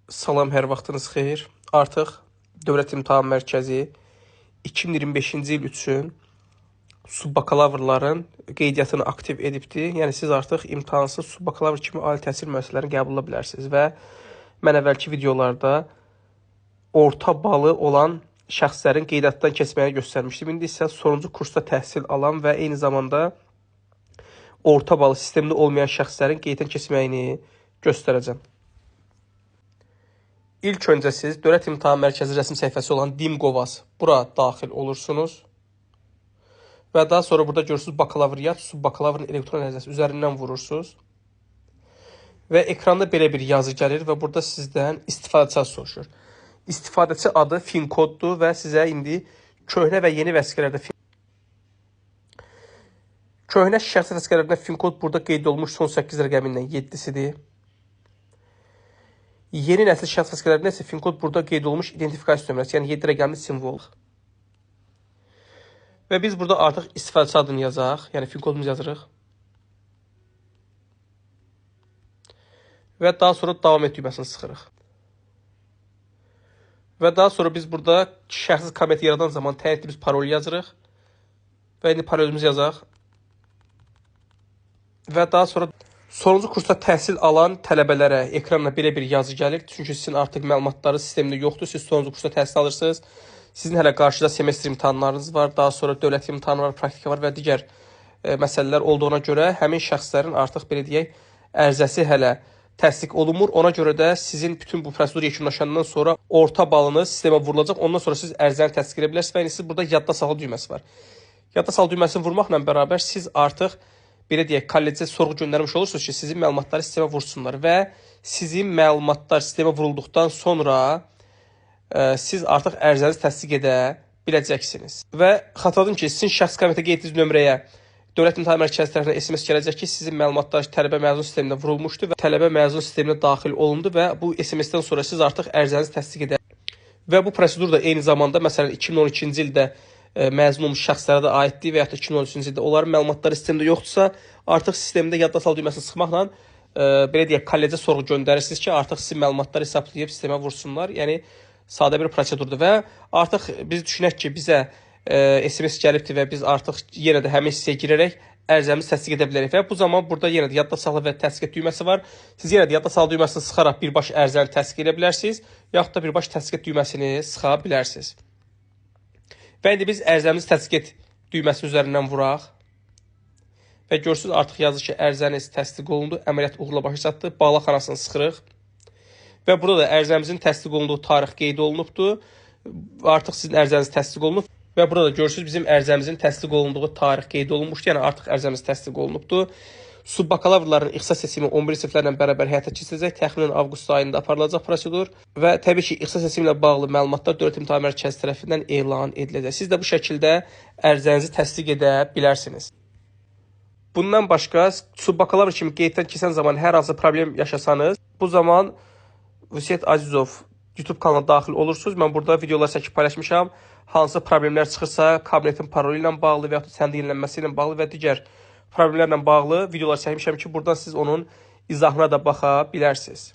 Salam, hər vaxtınız xeyir. Artıq Dövlət İmtahan Mərkəzi 2025-ci il üçün subbakalavrların qeydiyyatını aktiv edibdir. Yəni siz artıq imtahansız subbakalavr kimi ali təhsil müəssisələrini qəbul edə bilərsiniz və mən əvvəlki videolarda orta balı olan şəxslərin qeydiyyatdan keçməyini göstərmişdim. İndi isə sonuncu kursda təhsil alan və eyni zamanda orta balı sistemli olmayan şəxslərin qeydiyyatdan keçməyini göstərəcəm. İlk öncə siz Dövlət İmtahan Mərkəzi rəsmi səhifəsi olan Dimqovas bura daxil olursunuz. Və daha sonra burada görürsünüz bakalavriat, subbakalavrın elektron ərizəsi üzərindən vurursunuz. Və ekranda belə bir yazı gəlir və burada sizdən istifadəçi adı soruşur. İstifadəçi adı fin-koddur və sizə indi köhnə və yeni vəsiqələrdə köhnə şəxsi vəsiqələrdə fin-kod burada qeyd olmuş son 8 rəqəmindən 7-sidir. Yeni nəsil şəxs vəsiqələrində isə fin-kod burada qeyd olmuş identifikasiya nömrəsi, yəni 7 rəqəmli simvol. Və biz burada artıq istifadəçi adını yazaq, yəni fin-kodumuzu yazırıq. Və daha sonra davam et düyməsini sıxırıq. Və daha sonra biz burada şəxsi kabineti yaradan zaman təyin etdiyimiz parolu yazırıq. Və indi parolumuzu yazaq. Və daha sonra sonuncu kursda təhsil alan tələbələrə ekrana belə bir yazı gəlir. Çünki sizin artıq məlumatları sistemində yoxdur. Siz sonuncu kursda təhsil alırsınız. Sizin hələ qarşıda semestr imtahanlarınız var. Daha sonra dövlət imtahanı var, praktika var və digər məsələlər olduğuna görə həmin şəxslərin artıq belə deyək, ərizəsi hələ təsdiq olunmur. Ona görə də sizin bütün bu prosedur yekunlaşandan sonra orta balınız sistemə vurulacaq. Ondan sonra siz ərizəni təsdiq edə bilərsiniz və indi siz burada yadda saxla düyməsi var. Yadda saxla düyməsini vurmaqla bərabər siz artıq belə deyək, kollecə sorğu göndərmiş olursunuz ki, sizin məlumatları sistemə vursunlar və sizin məlumatlar sistemə vurulduqdan sonra siz artıq ərizənizi təsdiq edə biləcəksiniz. Və xatırladım ki, sizin şəxsi kabinetə qeyd etdiyiniz nömrəyə Dövlət İmtahan Mərkəzi tərəfindən SMS gələcək ki, sizin məlumatlar tələbə məzun sisteminə vurulmuşdur və tələbə məzun sisteminə daxil olundu və bu SMS-dən sonra siz artıq ərizənizi təsdiq edə. Və bu prosedur da eyni zamanda məsələn 2012-ci ildə məzun olmuş şəxslərə də aiddir və ya da 2013-cü ildə onların məlumatları sistemdə yoxdursa, artıq sistemdə yadda sal düyməsini sıxmaqla belə deyək, kollecə sorğu göndərirsiniz ki, artıq sizin məlumatları hesablayıb sistemə vursunlar. Yəni sadə bir prosedurdur və artıq biz düşünək ki, bizə SMS gəlibdir və biz artıq yenə də həmin hissəyə girərək ərizəmizi təsdiq edə bilərik və bu zaman burada yenə də yadda saxla və təsdiq et düyməsi var. Siz yenə də yadda saxla düyməsini sıxaraq birbaşa ərizəni təsdiq edə bilərsiniz, yaxud da birbaşa təsdiq et düyməsini sıxa bilərsiniz. Və indi biz ərizəmizi təsdiq et düyməsinin üzərindən vuraq. Və görürsünüz artıq yazır ki, ərizəniz təsdiq olundu, əməliyyat uğurla başa çatdı, bağla xanasını sıxırıq. Və burada da ərizəmizin təsdiq olunduğu tarix qeyd olunubdur. Artıq sizin ərizəniz təsdiq olunub. Və burada da görürsünüz bizim ərizəmizin təsdiq olunduğu tarix qeyd olunmuşdur. Yəni artıq ərizəmiz təsdiq olunubdur. Subbakalavrların ixtisas seçimi 11 siniflərlə bərabər həyata keçiriləcək. Təxminən avqust ayında aparılacaq prosedur və təbii ki, ixtisas seçimi ilə bağlı məlumatlar Dövlət İmtahan Mərkəzi tərəfindən elan ediləcək. Siz də bu şəkildə ərizənizi təsdiq edə bilərsiniz. Bundan başqa, subbakalavr kimi qeyddən keçən zaman hər hansı problem yaşasanız, bu zaman Vüsət Azizov YouTube kanalına daxil olursunuz. Mən burada videolar çəkib paylaşmışam. Hansı problemlər çıxırsa, kabinetin parolu ilə bağlı və ya sənin yenilənməsi ilə bağlı və digər problemlərlə bağlı videolar çəkmişəm ki, buradan siz onun izahına da baxa bilərsiniz.